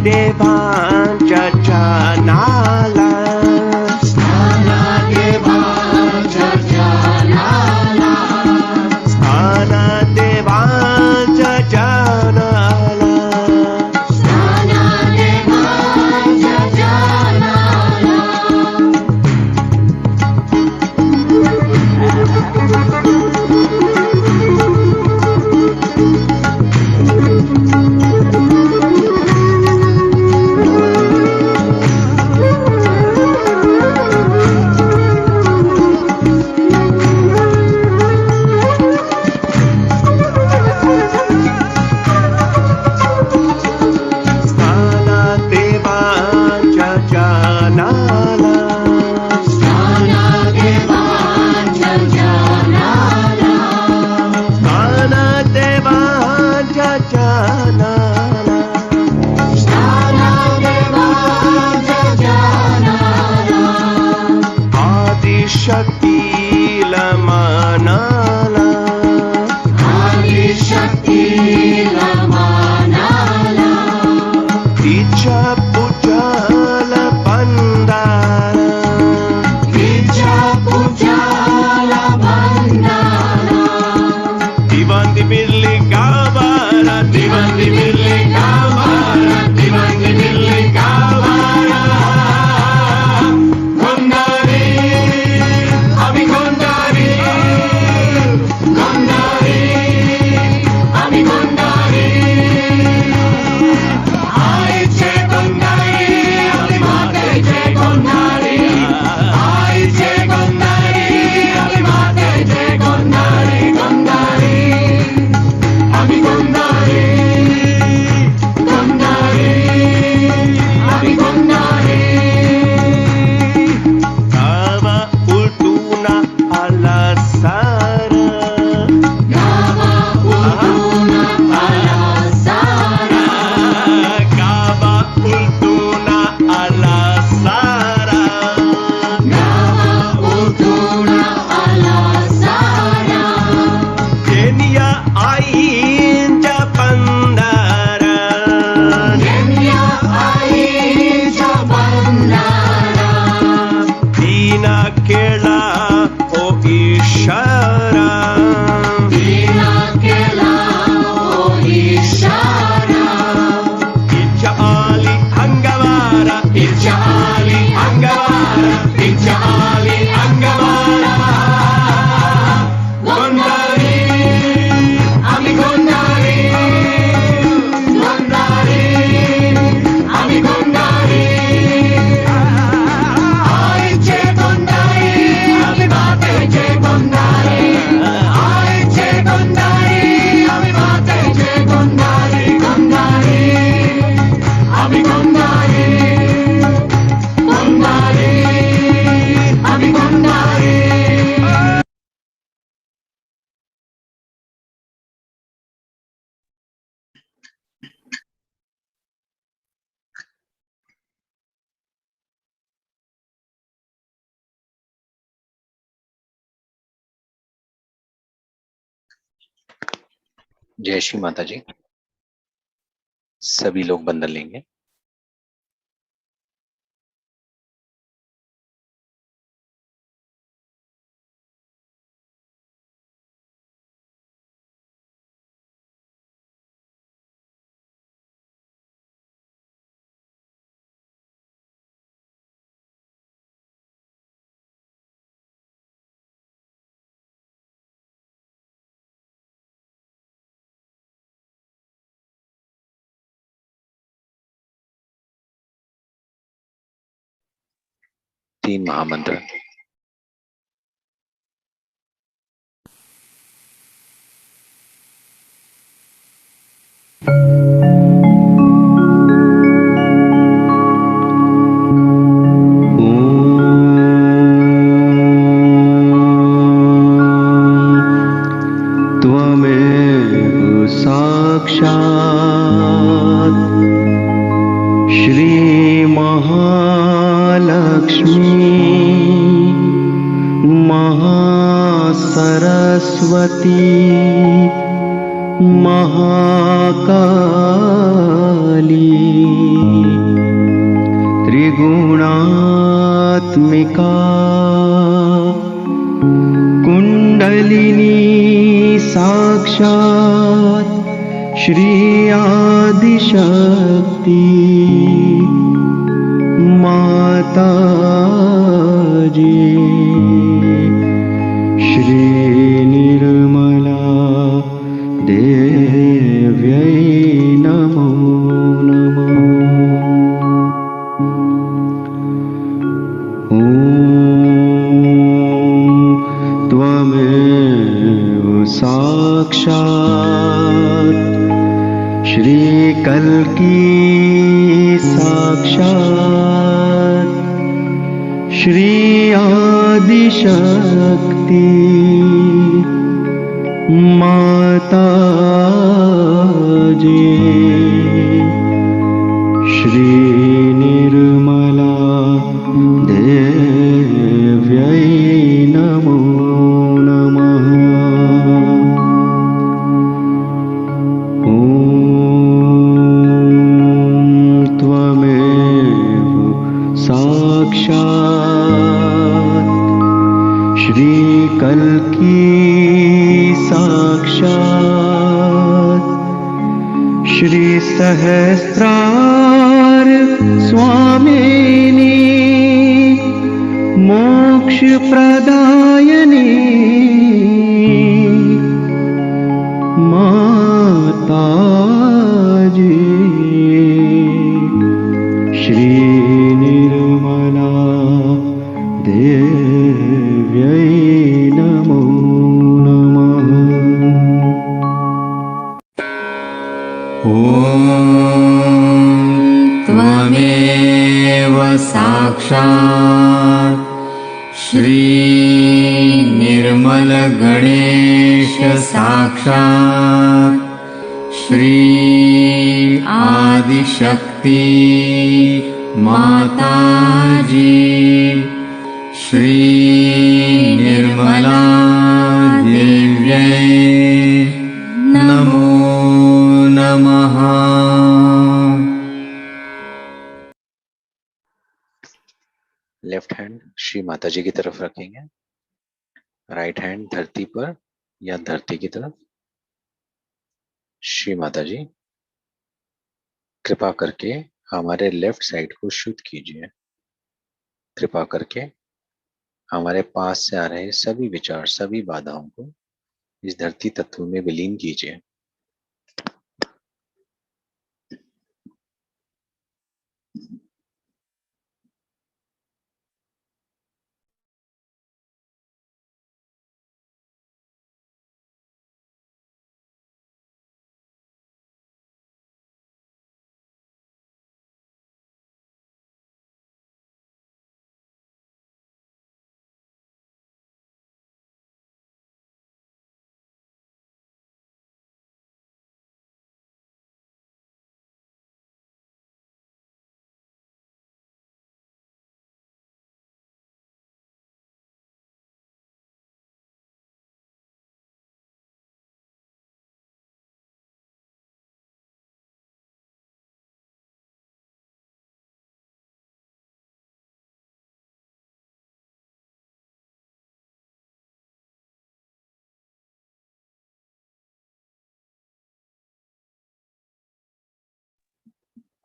देवांच्या जनाला स्थानदेवांच्या जनाला स्थानदेवांच्या जनाला स्थानदेवांच्या जनाला शक्तीला मानाला आदिशक्तीला मानाला तिच्या पूजाला बंदाला तिच्या पूजाला बंदाला दिवांदी बिल्ली गावाला दिवांदी बिल्ली गावाला दिवांदी बिल्ली गावाला जय श्री माता जी। सभी लोग बंधन लेंगे। तीन महामंत्र। त्वमेव साक्षात् श्री महालक्ष्मी महासरस्वती महाकाली त्रिगुणात्मिका कुण्डलिनी साक्षात् श्री आदिशक्ति माता जी श्री निर्मला देव्यै नमो नमः। ॐ त्वमेव साक्षात् श्री कल्की साक्षात् श्री आदिशक्ति माता जी श्री निर्मला देव्यै नमो नमः। ॐ त्वमेव साक्षात् श्री कल्की साक्षात् श्री सहस्रार स्वामिनी मोक्ष प्रदायिनी माता जी श्री निर्मला देव्यै नमो नमः। ॐ त्वमेव साक्षात् श्री निर्मल गणेश साक्षात् श्री आदिशक्ति माता जी श्री निर्मला देव्यै नमो नमः। लेफ्ट हैंड श्री माता जी की तरफ रखेंगे, राइट हैंड धरती पर या धरती की तरफ। श्री माता जी, कृपा करके हमारे लेफ्ट साइड को शुद्ध कीजिए। कृपा करके हमारे पास से आ रहे सभी विचार, सभी बाधाओं को इस धरती तत्व में विलीन कीजिए।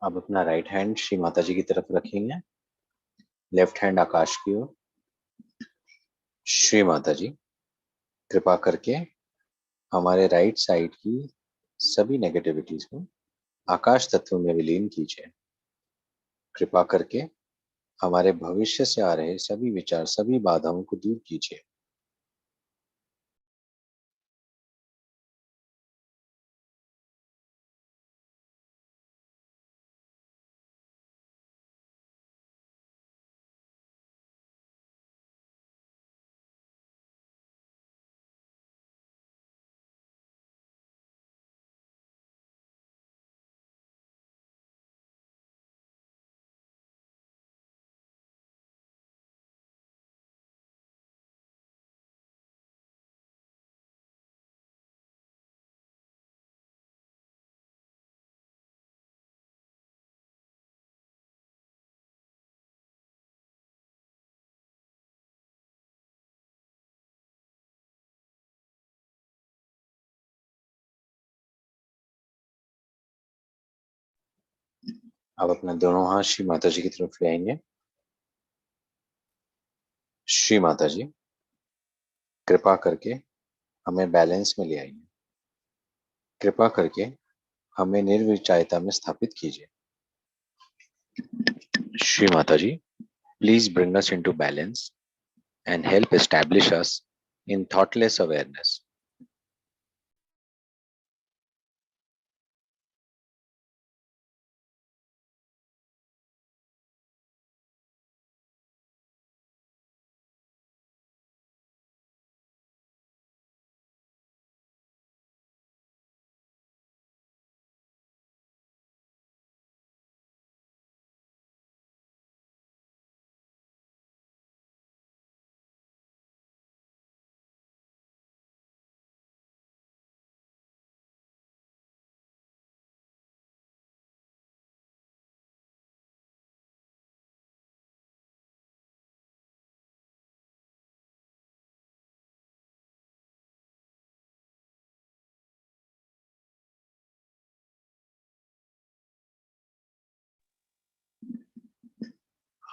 अब अपना राइट हैंड श्री माता जी की तरफ रखेंगे, लेफ्ट हैंड आकाश की ओर। श्री माता जी, कृपा करके हमारे राइट साइड की सभी नेगेटिविटीज को आकाश तत्व में विलीन कीजिए। कृपा करके हमारे भविष्य से आ रहे सभी विचार, सभी बाधाओं को दूर कीजिए। अब अपना दोनों हाथ श्री माता जी की तरफ ले आएंगे। श्री माता जी, कृपा करके हमें बैलेंस में ले आइए। कृपा करके हमें निर्विचारता में स्थापित कीजिए। श्री माता जी, please bring us into balance and help establish us in thoughtless awareness.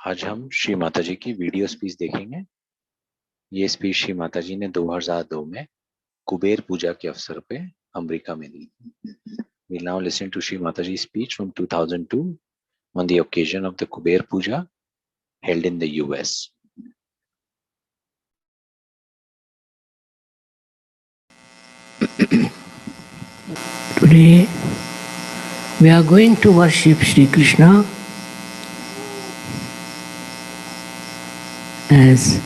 आज हम श्री माता जी की वीडियो स्पीच देखेंगे। ये स्पीच श्री माता जी ने 2002 में कुबेर पूजा के अवसर पे अमेरिका में दी। We'll now listen to Shri Mataji's speech from 2002 on the occasion of the Kuber Puja held in the US. Today we are going to worship Sri Krishna as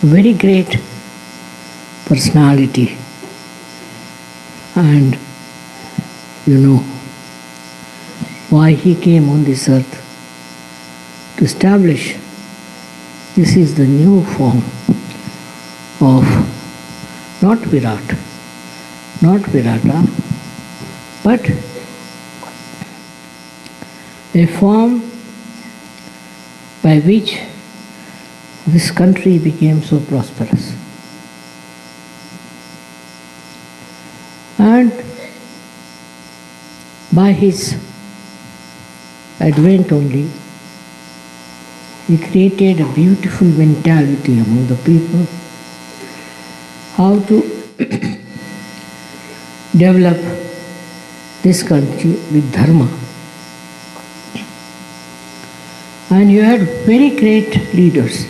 very great personality, and you know why he came on this earth to establish this is the new form of not Virat, not Virata, but a form by which this country became so prosperous. And by his advent only, he created a beautiful mentality among the people, how to develop this country with dharma. And you had very great leaders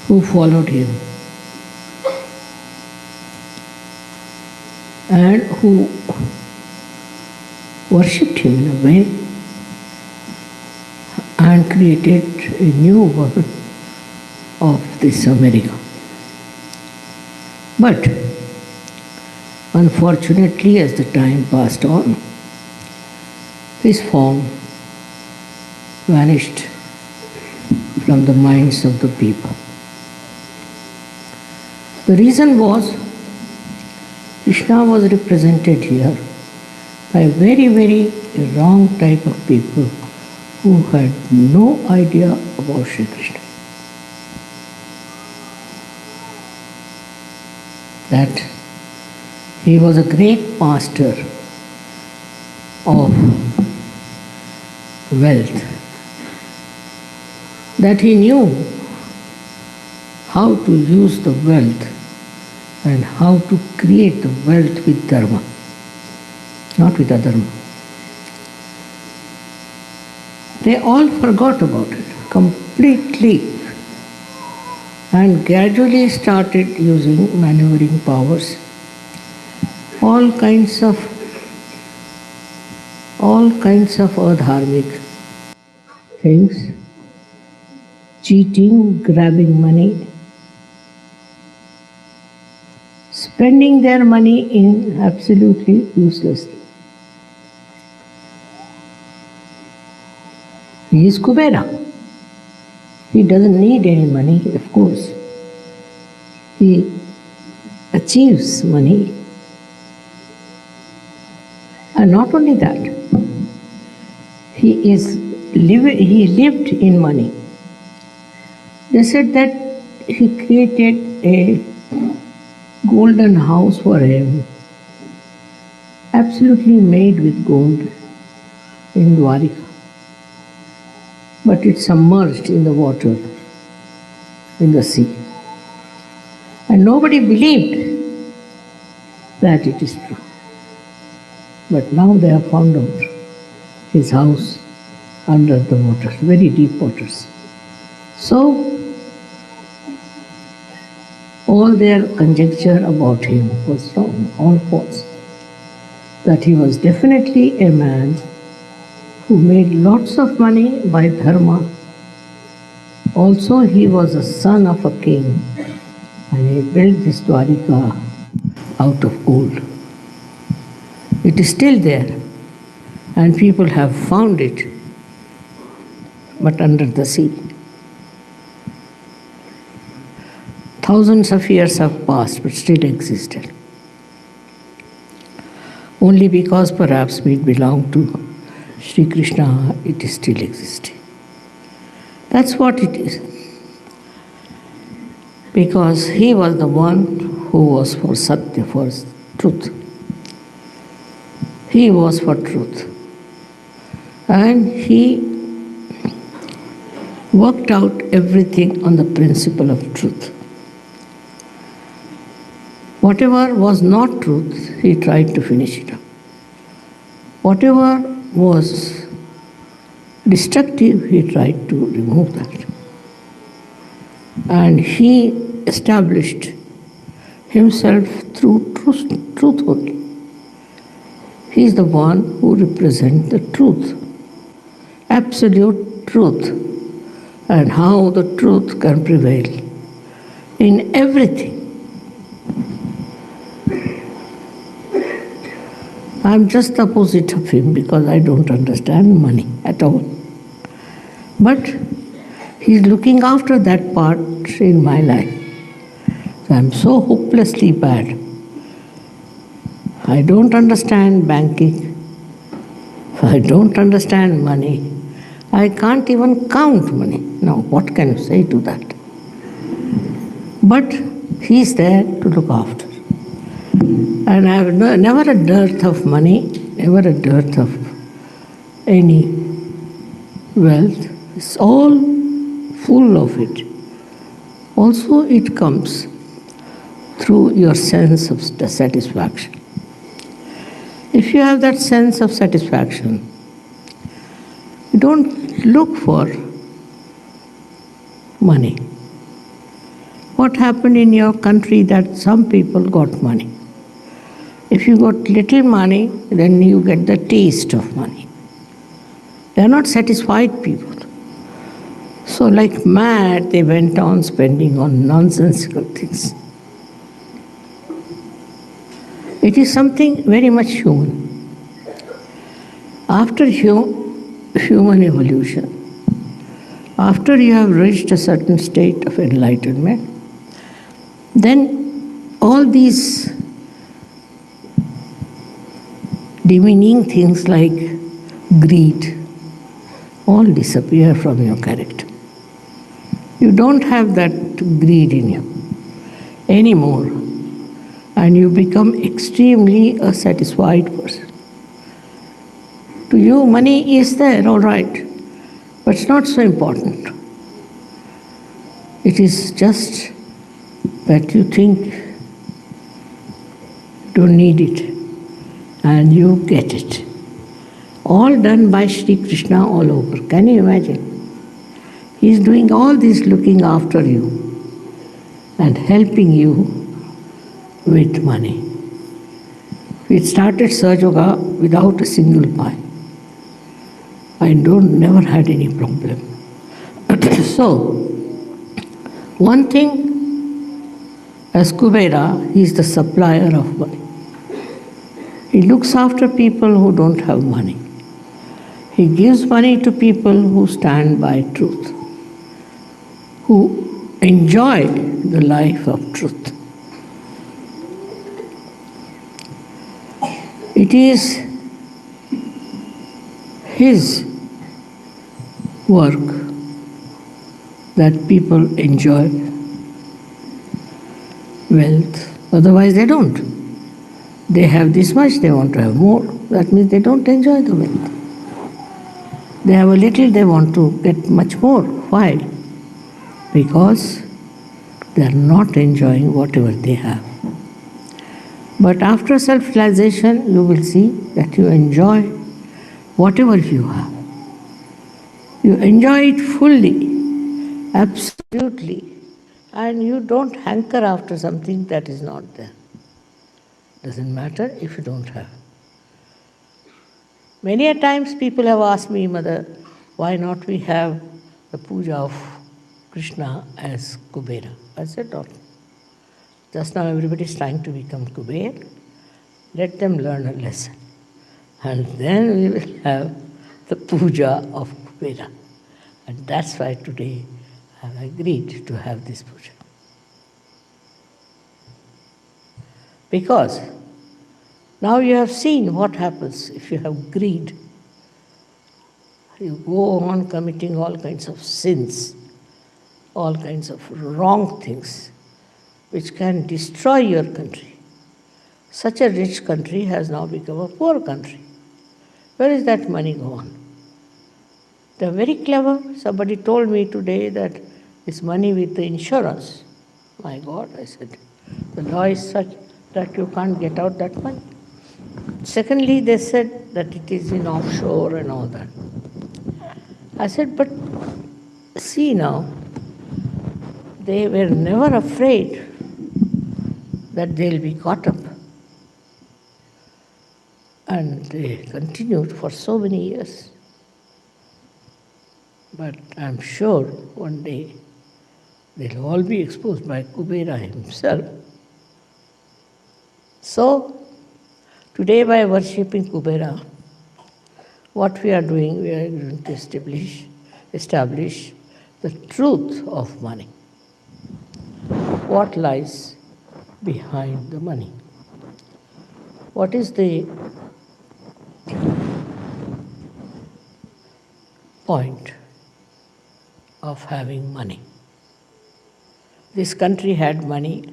who followed him and who worshipped him in a way and created a new world of this America. But unfortunately, as the time passed on, his form vanished from the minds of the people. The reason was Krishna was represented here by a very, very wrong type of people who had no idea about Sri Krishna. That he was a great master of wealth, that he knew how to use the wealth and how to create the wealth with dharma, not with adharma. They all forgot about it completely and gradually started using maneuvering powers, all kinds of adharmic things, cheating, grabbing money, spending their money in absolutely uselessly. He is Kubera. He doesn't need any money, of course. He achieves money. And not only that, he lived in money. They said that he created a golden house for him, absolutely made with gold in Dwarika. But it's submerged in the water, in the sea. And nobody believed that it is true. But now they have found out his house under the waters, very deep waters. So, all their conjecture about him was wrong, all false. That he was definitely a man who made lots of money by dharma. Also, he was a son of a king and he built this Dwarika out of gold. It is still there and people have found it, but under the sea. Thousands of years have passed, but still existed. Only because perhaps we belong to Sri Krishna, it is still existing. That's what it is. Because he was the one who was for Satya, for truth. He was for truth. And he worked out everything on the principle of truth. Whatever was not truth, he tried to finish it up. Whatever was destructive, he tried to remove that. And he established himself through truth only. He is the one who represents the truth, absolute truth, and how the truth can prevail in everything. I'm just the opposite of him because I don't understand money at all. But he's looking after that part in my life. So I'm so hopelessly bad. I don't understand banking. I don't understand money. I can't even count money. Now, what can you say to that? But he's there to look after. And I have never a dearth of money, never a dearth of any wealth. It's all full of it. Also, it comes through your sense of satisfaction. If you have that sense of satisfaction, you don't look for money. What happened in your country that some people got money? If you got little money, then you get the taste of money. They are not satisfied people. So like mad, they went on spending on nonsensical things. It is something very much human. After human evolution, after you have reached a certain state of enlightenment, then all these demeaning things like greed all disappear from your character. You don't have that greed in you anymore, and you become extremely a satisfied person. To you, money is there, all right, but it's not so important. It is just that you think you don't need it, and you get it. All done by Sri Krishna all over. Can you imagine? He is doing all this, looking after you and helping you with money. We started Sahaja without a single pie. I never had any problem. So, one thing, as Kubera, he is the supplier of money. He looks after people who don't have money. He gives money to people who stand by truth, who enjoy the life of truth. It is his work that people enjoy wealth, otherwise they don't. They have this much, they want to have more. That means they don't enjoy the wealth. They have a little, they want to get much more. Why? Because they are not enjoying whatever they have. But after self-realization, you will see that you enjoy whatever you have. You enjoy it fully, absolutely, and you don't hanker after something that is not there. Doesn't matter if you don't have. Many a times people have asked me, Mother, why not we have the puja of Krishna as Kubera? I said, no. Just now everybody is trying to become Kubera. Let them learn a lesson. And then we will have the puja of Kubera. And that's why today I have agreed to have this puja. Because now you have seen what happens if you have greed. You go on committing all kinds of sins, all kinds of wrong things, which can destroy your country. Such a rich country has now become a poor country. Where is that money gone? They are very clever. Somebody told me today that it's money with the insurance. My God, I said, the law is such that you can't get out that money. Secondly, they said that it is in offshore and all that. I said, but see now, they were never afraid that they'll be caught up. And they continued for so many years. But I'm sure one day they'll all be exposed by Kubera himself. So, today by worshipping Kubera, what we are doing, we are going to establish the truth of money. What lies behind the money? What is the point of having money? This country had money.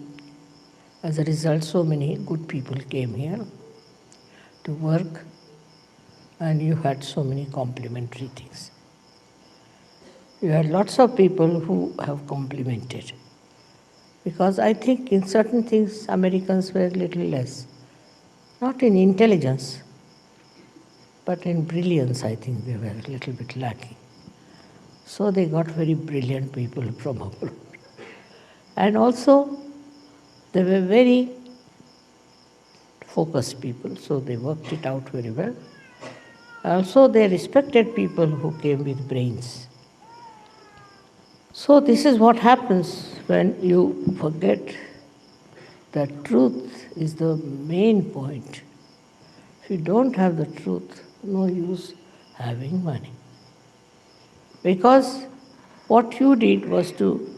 As a result, so many good people came here to work, and you had so many complementary things. You had lots of people who have complimented. Because I think in certain things Americans were a little less. Not in intelligence, but in brilliance I think they were a little bit lacking. So they got very brilliant people from abroad. And also they were very focused people, so they worked it out very well. Also they respected people who came with brains. So this is what happens when you forget that truth is the main point. If you don't have the truth, no use having money. Because what you did was to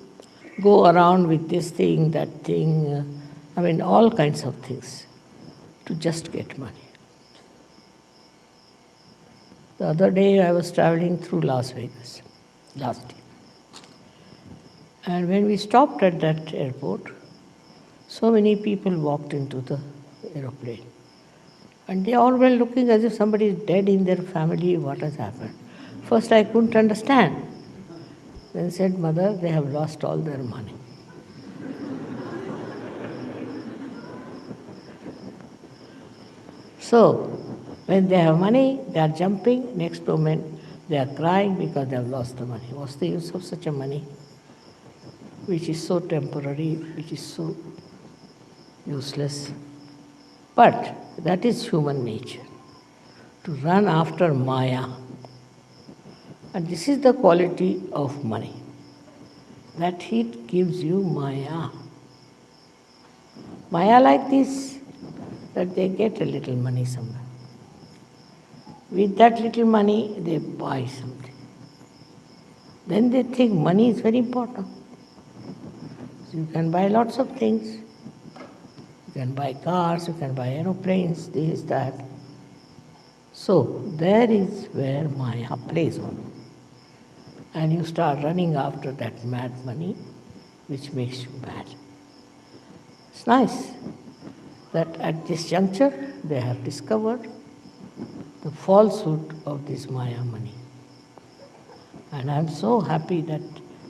go around with this thing, that thing, all kinds of things, to just get money. The other day I was traveling through Las Vegas, last year. And when we stopped at that airport, so many people walked into the aeroplane. And they all were looking as if somebody is dead in their family, what has happened. First I couldn't understand. Then said, Mother, they have lost all their money. So, when they have money, they are jumping. Next moment, they are crying because they have lost the money. What's the use of such a money, which is so temporary, which is so useless? But that is human nature, to run after Maya. And this is the quality of money, that it gives you Maya. Maya like this, that they get a little money somewhere. With that little money, they buy something. Then they think money is very important. So you can buy lots of things. You can buy cars, you can buy aeroplanes, this, that. So there is where Maya plays on. And you start running after that mad money, which makes you mad. It's nice. that at this juncture they have discovered the falsehood of this Maya money. And I am so happy that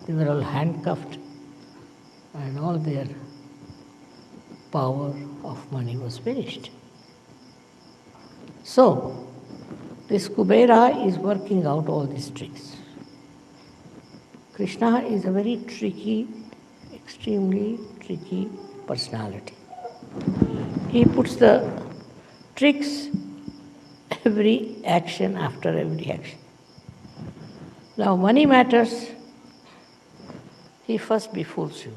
they were all handcuffed and all their power of money was finished. So, this Kubera is working out all these tricks. Krishna is a very tricky, extremely tricky personality. He puts the tricks every action after every action. Now, money matters, he first befools you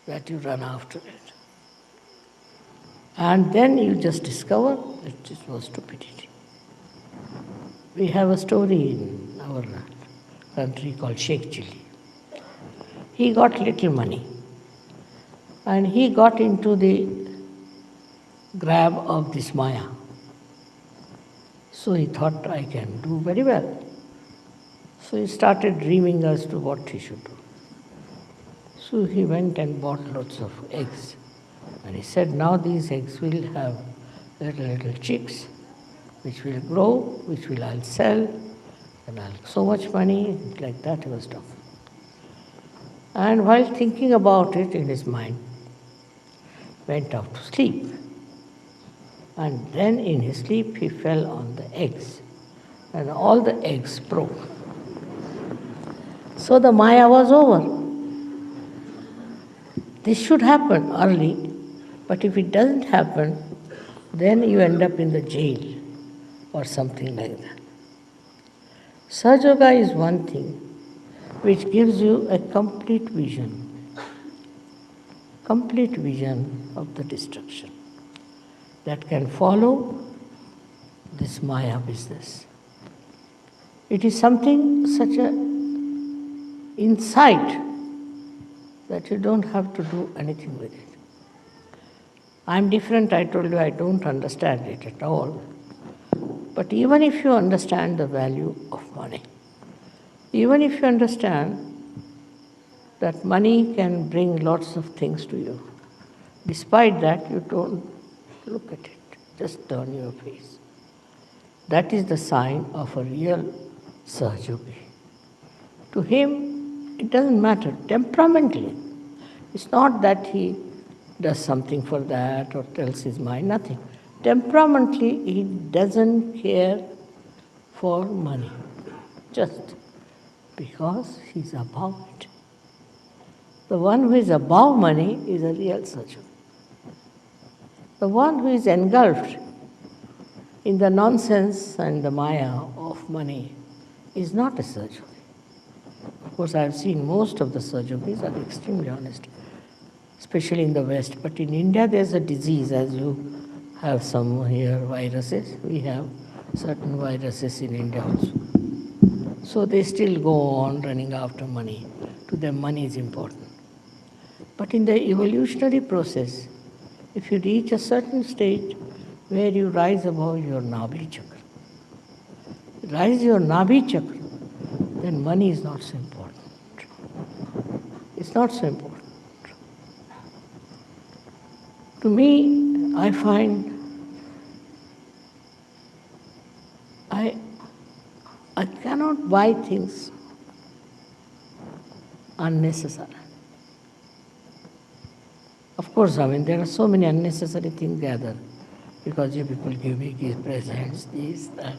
that you run after it. And then you just discover that it was stupidity. We have a story in our country called Sheikh Chili. He got little money and he got into the grab of this Maya. So he thought, I can do very well. So he started dreaming as to what he should do. So he went and bought lots of eggs. And he said, now these eggs will have little chicks, which will grow, which will I'll sell, and I'll so much money, like that he was talking. And while thinking about it in his mind, went off to sleep. And then in his sleep he fell on the eggs, and all the eggs broke. So the Maya was over. This should happen early, but if it doesn't happen, then you end up in the jail or something like that. Sahaja is one thing which gives you a complete vision of the destruction that can follow this Maya business. It is something such a insight that you don't have to do anything with it. I'm different, I told you, I don't understand it at all. But even if you understand the value of money, even if you understand that money can bring lots of things to you, despite that you don't look at it, just turn your face. That is the sign of a real Sahajogi. To him, it doesn't matter, temperamentally. It's not that he does something for that or tells his mind, nothing. Temperamentally, he doesn't care for money, just because he's above it. The one who is above money is a real Sahajogi. The one who is engulfed in the nonsense and the Maya of money is not a Sahajogi. Of course, I have seen most of the Sahajogis are extremely honest, especially in the West. But in India, there's a disease, as you have some here viruses. We have certain viruses in India also. So they still go on running after money. To them, money is important. But in the evolutionary process, if you reach a certain stage where you rise above your Nabhi chakra, rise your Nabhi chakra, then money is not so important. It's not so important. To me, I find I cannot buy things unnecessary. Of course, there are so many unnecessary things gathered because you people give me gifts, presents, this, that.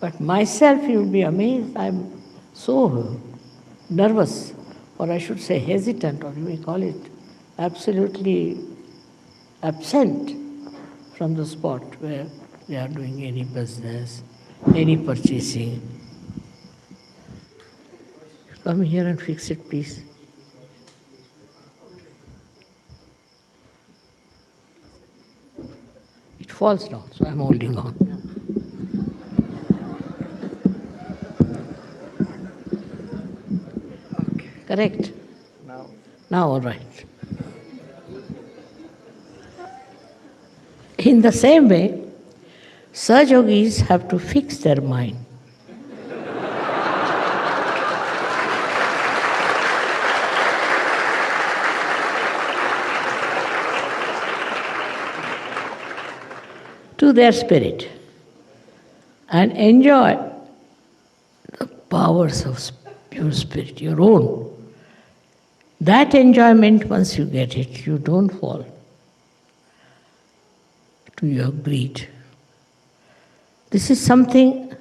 But myself, you will be amazed, I'm so nervous, or I should say hesitant, or you may call it absolutely absent from the spot where they are doing any business, any purchasing. Come here and fix it, please. It falls down, so I'm holding on. Okay. Correct? Now all right. In the same way, Sahajogis have to fix their mind. to their spirit and enjoy the powers of pure spirit, your own. That enjoyment, once you get it, you don't fall to your greed. This is something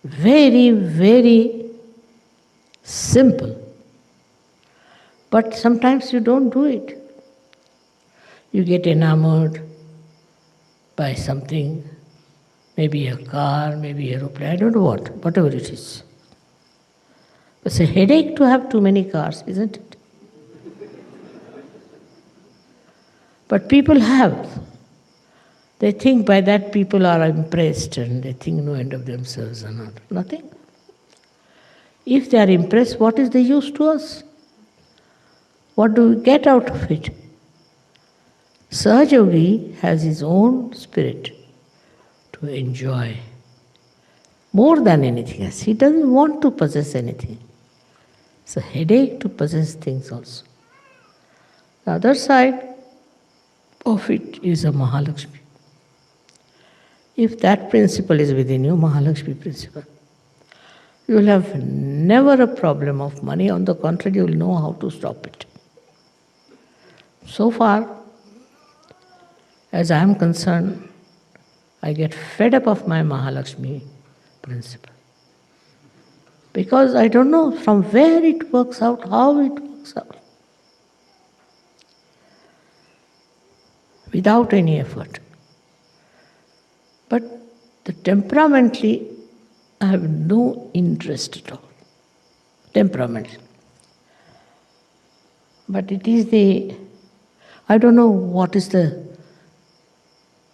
very, very simple. But sometimes you don't do it. You get enamored by something, maybe a car, maybe an aeroplane, I don't know what, whatever it is. It's a headache to have too many cars, isn't it? But people have. They think by that people are impressed and they think no end of themselves or not. Nothing. If they are impressed, what is the use to us? What do we get out of it? Sahaja has his own spirit to enjoy more than anything else. He doesn't want to possess anything. It's a headache to possess things also. The other side of it is a Mahalakshmi. If that principle is within you, Mahalakshmi principle, you will have never a problem of money. On the contrary, you will know how to stop it. So far, as I am concerned, I get fed up of my Mahalakshmi principle. Because I don't know from where it works out, how it works out. Without any effort. But temperamentally, I have no interest at all. Temperamentally. But it is I don't know what is the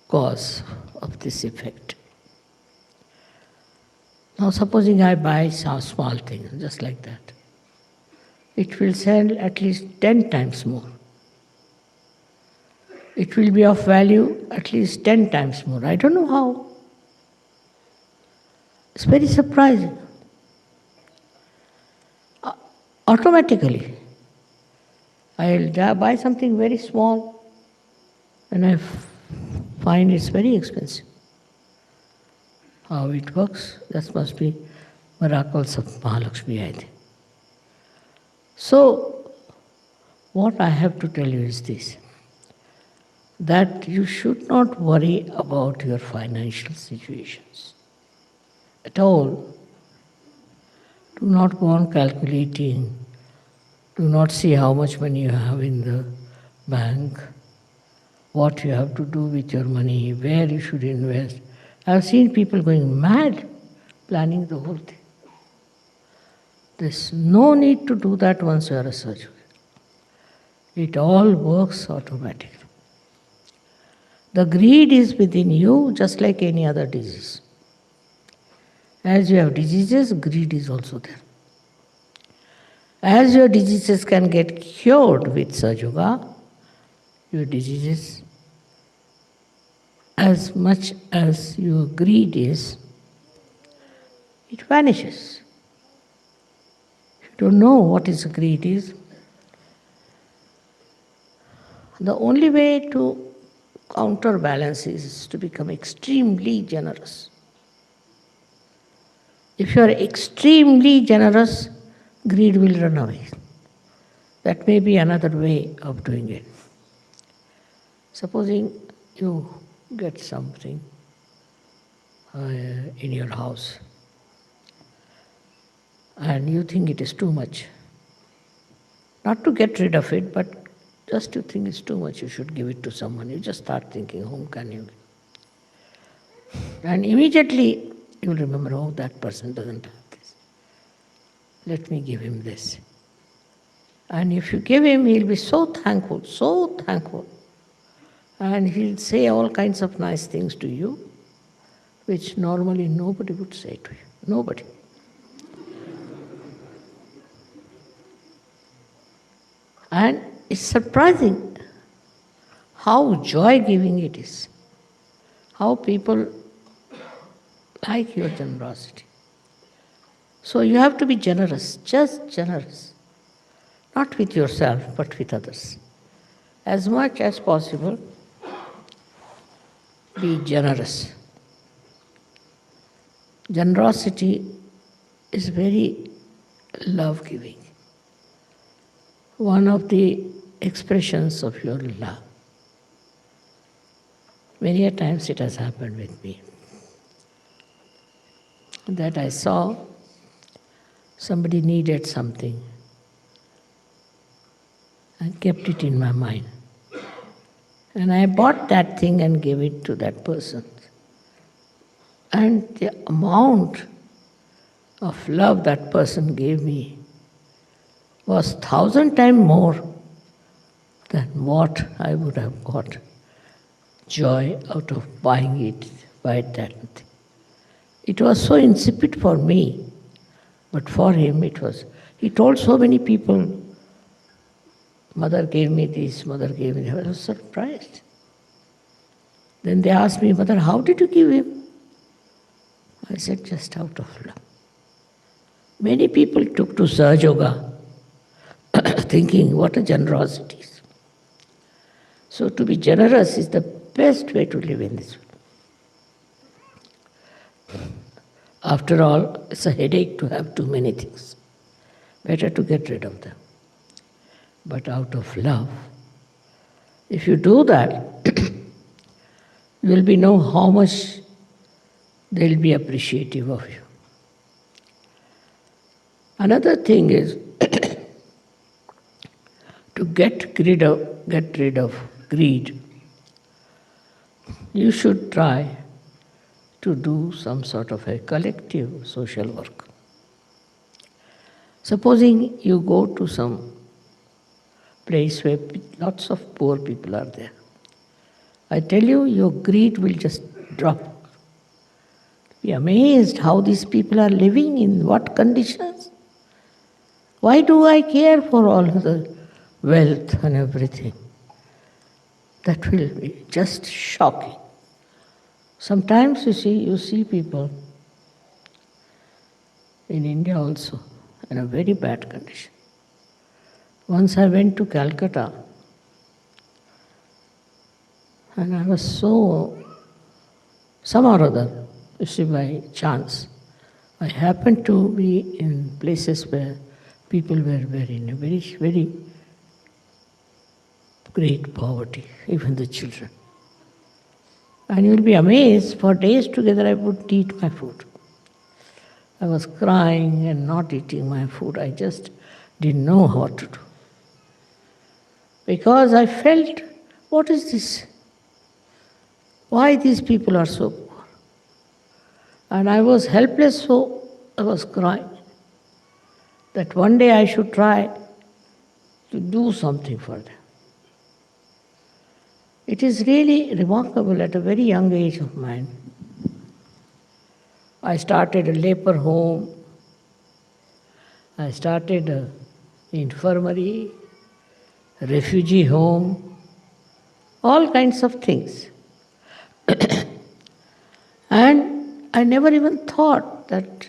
cause of this effect. Now supposing I buy some small thing, just like that. It will sell at least 10 times more. It will be of value at least 10 times more. I don't know how. It's very surprising. Automatically, I'll buy something very small and I find it's very expensive. How it works, that must be miracles of Mahalakshmi, I think. So, what I have to tell you is this, that you should not worry about your financial situations at all. Do not go on calculating. Do not see how much money you have in the bank, what you have to do with your money, where you should invest. I've seen people going mad planning the whole thing. There's no need to do that once you are a surgeon. It all works automatically. The greed is within you just like any other disease. As you have diseases, greed is also there. As your diseases can get cured with Sahaja, your diseases, as much as your greed is, it vanishes. If you don't know what is greed is, the only way to counterbalance is to become extremely generous. If you are extremely generous, greed will run away. That may be another way of doing it. Supposing you get something in your house and you think it is too much. Not to get rid of it, but just you think it's too much, you should give it to someone. You just start thinking, whom can you give? And immediately you will remember, oh, that person doesn't have this. Let me give him this. And if you give him, he'll be so thankful. And he'll say all kinds of nice things to you, which normally nobody would say to you. Nobody. And it's surprising how joy-giving it is. How people like your generosity. So you have to be generous, just generous. Not with yourself, but with others. As much as possible, be generous. Generosity is very love-giving. One of the expressions of your love. Many a times it has happened with me that I saw somebody needed something and kept it in my mind. And I bought that thing and gave it to that person. And the amount of love that person gave me was 1,000 times more than what I would have got joy out of buying it, buy that thing. It was so insipid for me, but for him it was. He told so many people, mother gave me this, mother gave me that. I was surprised. Then they asked me, Mother, how did you give him? I said, just out of love. Many people took to Sahaja thinking what a generosity is. So to be generous is the best way to live in this world. After all, it's a headache to have too many things. Better to get rid of them. But out of love, if you do that, you will know how much they will be appreciative of you. Another thing is to get rid of greed. You should try to do some sort of a collective social work. Supposing you go to some place where lots of poor people are there. I tell you, your greed will just drop. Be amazed how these people are living, in what conditions. Why do I care for all the wealth and everything? That will be just shocking. Sometimes you see people in India also in a very bad condition. Once I went to Calcutta and I was some or other, you see, by chance, I happened to be in places where people were in a very, very great poverty, even the children. And you will be amazed, for days together I wouldn't eat my food. I was crying and not eating my food. I just didn't know what to do. Because I felt, what is this? Why these people are so poor? And I was helpless, so I was crying. That one day I should try to do something for them. It is really remarkable at a very young age of mine. I started a leper home. I started an infirmary, a refugee home, all kinds of things. And I never even thought that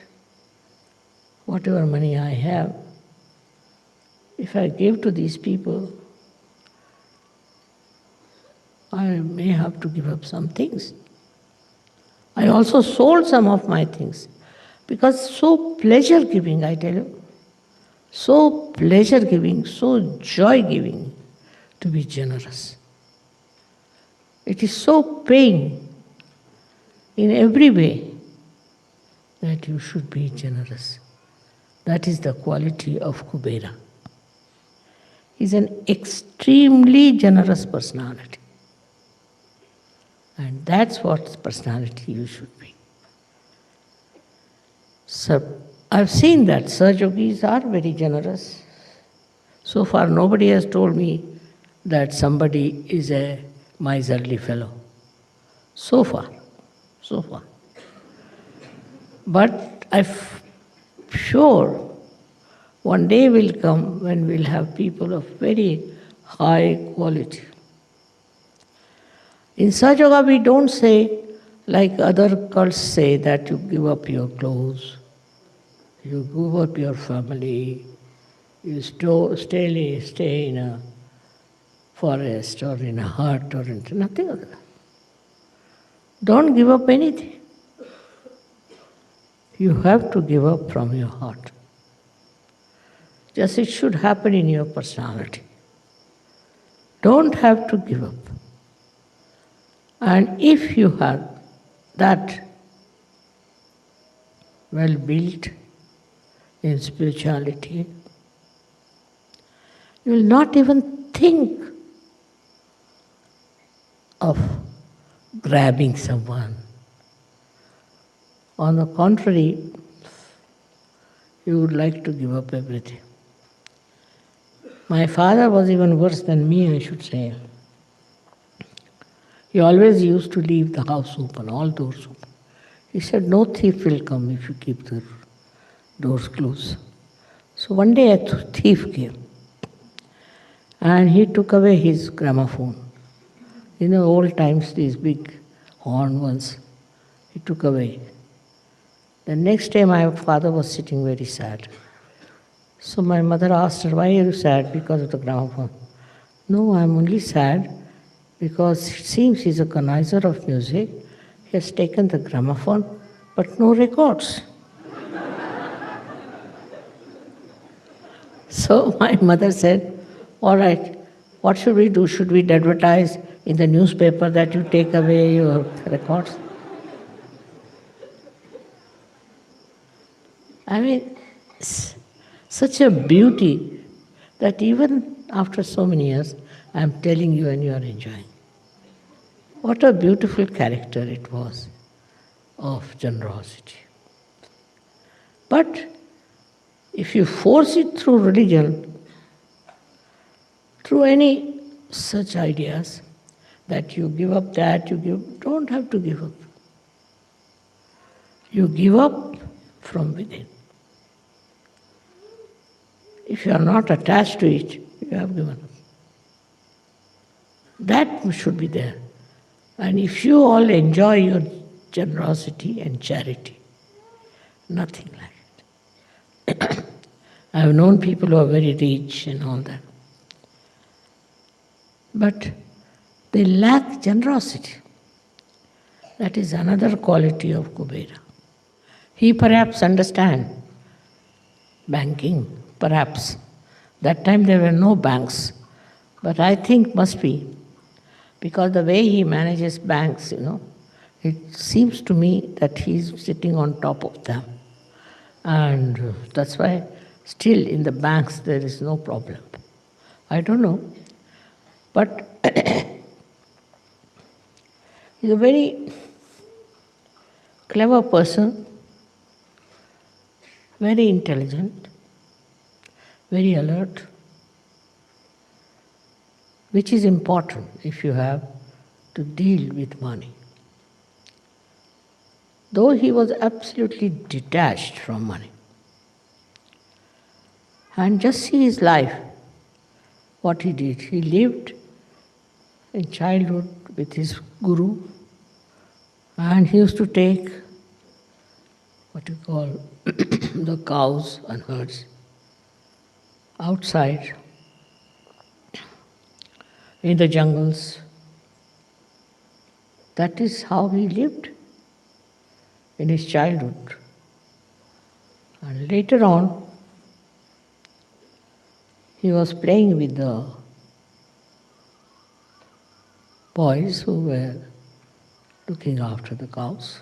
whatever money I have, if I give to these people, I may have to give up some things. I also sold some of my things because so pleasure-giving, I tell you, so pleasure-giving, so joy-giving to be generous. It is so paying in every way that you should be generous. That is the quality of Kubera. He is an extremely generous personality. And that's what personality you should be. So I've seen that Sahajogis are very generous. So far nobody has told me that somebody is a miserly fellow. So far. But I'm sure one day will come when we'll have people of very high quality. In Sahaja, we don't say, like other cults say, that you give up your clothes, you give up your family, you stay in a forest or in a hut or in nothing of that. Don't give up anything. You have to give up from your heart. Just it should happen in your personality. Don't have to give up. And if you have that well built in spirituality, you will not even think of grabbing someone. On the contrary, you would like to give up everything. My father was even worse than me, I should say. He always used to leave the house open, all doors open. He said, no thief will come if you keep the doors closed. So one day a thief came and he took away his gramophone. In the old times, these big horn ones, he took away. The next day my father was sitting very sad. So my mother asked her, why are you sad? Because of the gramophone. No, I'm only sad because it seems he's a connoisseur of music. He has taken the gramophone, but no records. So my mother said, all right, what should we do? Should we advertise in the newspaper that you take away your records? I mean, such a beauty that even after so many years, I'm telling you and you are enjoying. What a beautiful character it was of generosity. But if you force it through religion, through any such ideas, that you give up that, don't have to give up. You give up from within. If you are not attached to it, you have given up. That should be there. And if you all enjoy your generosity and charity, nothing like it. I have known people who are very rich and all that. But they lack generosity. That is another quality of Kubera. He perhaps understands banking, perhaps. That time there were no banks. But I think must be, because the way he manages banks, it seems to me that he's sitting on top of them. And that's why still in the banks there is no problem. I don't know. But he's a very clever person, very intelligent, very alert, which is important if you have to deal with money. Though he was absolutely detached from money. And just see his life, what he did. He lived in childhood with his guru, and he used to take what you call the cows and herds outside in the jungles. That is how he lived in his childhood. And later on, he was playing with the boys who were looking after the cows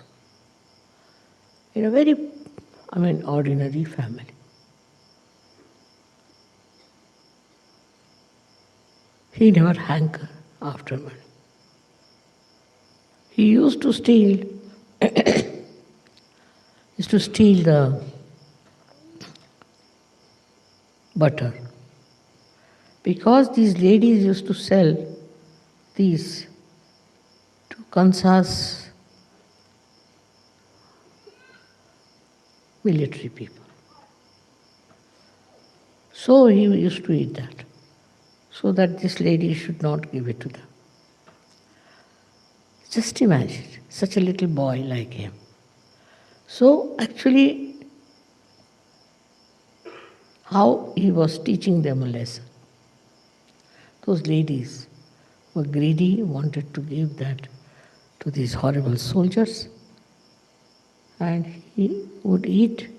in a very, ordinary family. He never hankered after money. He used to steal the butter, because these ladies used to sell these to Kansas military people. So he used to eat that, so that this lady should not give it to them. Just imagine, such a little boy like him. So actually, how he was teaching them a lesson. Those ladies were greedy, wanted to give that to these horrible soldiers, and he would eat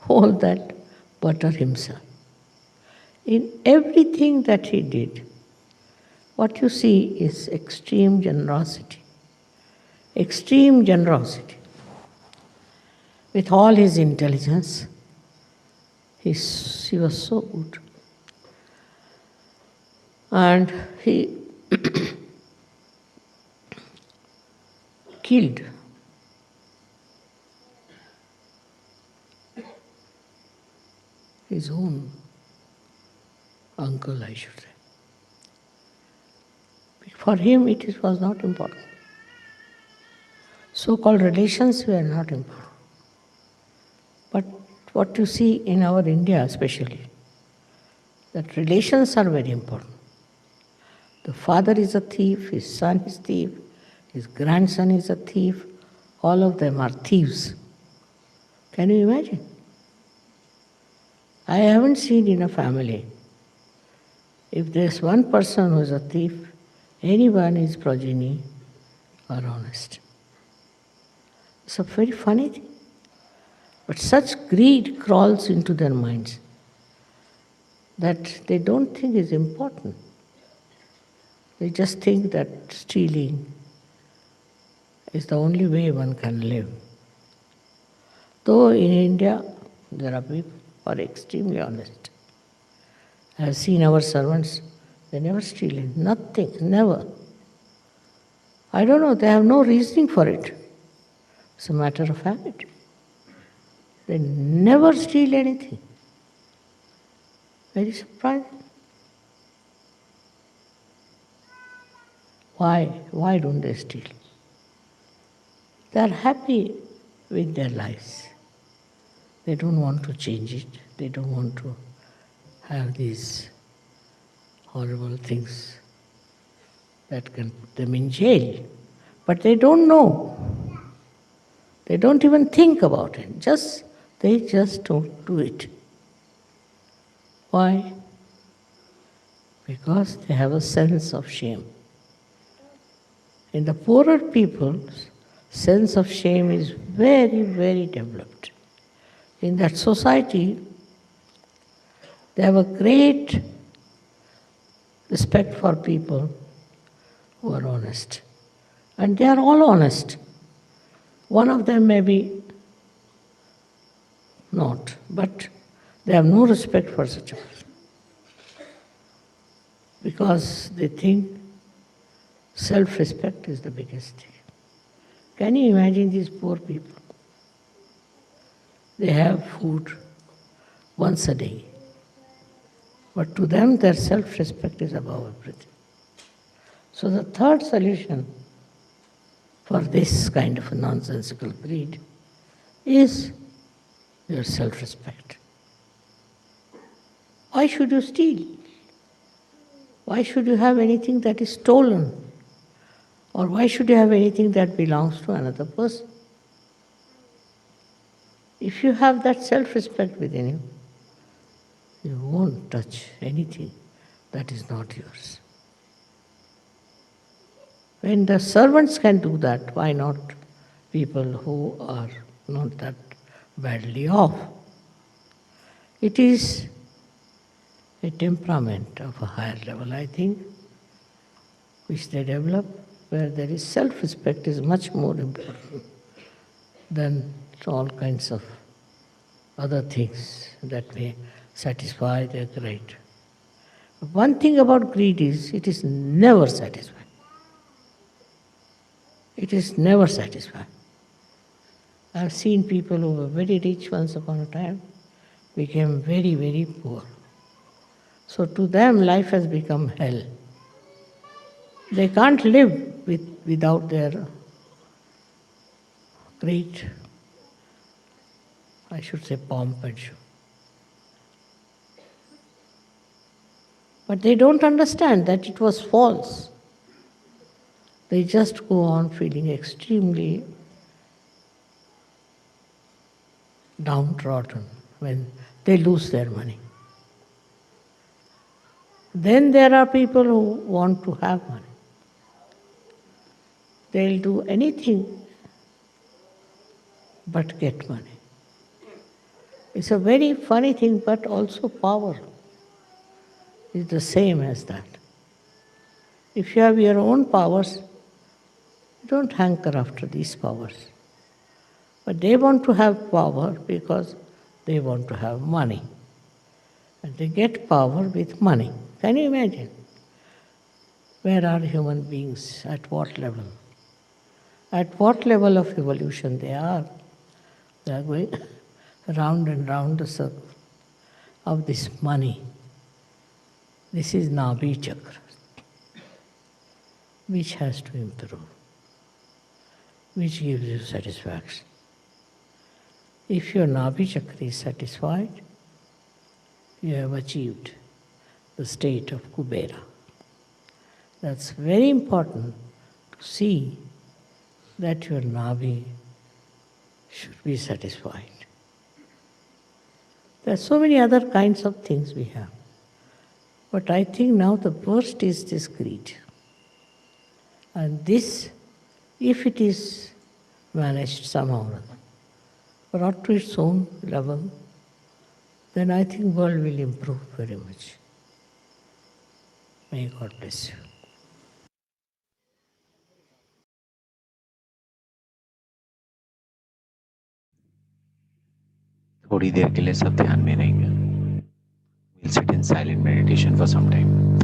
all that butter himself. In everything that he did, what you see is extreme generosity. Extreme generosity. With all his intelligence, he was so good. And he killed his own uncle, I should say. For him, it was not important. So-called relations were not important. But what you see in our India especially, that relations are very important. The father is a thief, his son is a thief, his grandson is a thief, all of them are thieves. Can you imagine? I haven't seen in a family, if there's one person who is a thief, anyone is progeny or honest. It's a very funny thing. But such greed crawls into their minds that they don't think is important. They just think that stealing is the only way one can live. Though in India, there are people who are extremely honest. I have seen our servants, they never steal nothing, never. I don't know, they have no reasoning for it. It's a matter of habit. They never steal anything. Very surprising. Why? Why don't they steal? They are happy with their lives. They don't want to change it. They don't want to have these horrible things that can put them in jail. But they don't know. They don't even think about it. They just don't do it. Why? Because they have a sense of shame. In the poorer people, sense of shame is very, very developed. In that society, they have a great respect for people who are honest. And they are all honest. One of them may be not, but they have no respect for such a person. Because they think self-respect is the biggest thing. Can you imagine these poor people? They have food once a day. But to them, their self-respect is above everything. So the third solution for this kind of a nonsensical greed is your self-respect. Why should you steal? Why should you have anything that is stolen? Or why should you have anything that belongs to another person? If you have that self-respect within you, you won't touch anything that is not yours. When the servants can do that, why not people who are not that badly off? It is a temperament of a higher level, I think, which they develop, where there is self-respect is much more important than all kinds of other things that may satisfy their greed. One thing about greed is it is never satisfied. It is never satisfied. I have seen people who were very rich once upon a time became very, very poor. So to them, life has become hell. They can't live without their great, I should say, pomp and show. But they don't understand that it was false. They just go on feeling extremely downtrodden when they lose their money. Then there are people who want to have money. They'll do anything but get money. It's a very funny thing, but also power is the same as that. If you have your own powers, you don't hanker after these powers. But they want to have power because they want to have money. And they get power with money. Can you imagine? Where are human beings? At what level? At what level of evolution they are? They are going round and round the circle of this money. This is Nabhi Chakra, which has to improve, which gives you satisfaction. If your Nabhi Chakra is satisfied, you have achieved the state of Kubera. That's very important to see that your Nabhi should be satisfied. There are so many other kinds of things we have. But I think now the worst is this greed. And this, if it is managed somehow or other, brought to its own level, then I think world will improve very much. May God bless you. थोड़ी देर के लिए सब ध्यान में रहेंगे. We'll sit in silent meditation for some time.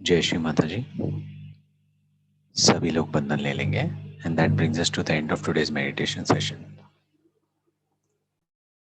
जय श्री माता जी। सभी लोग बंधन ले लेंगे and that brings us to the end of today's meditation session.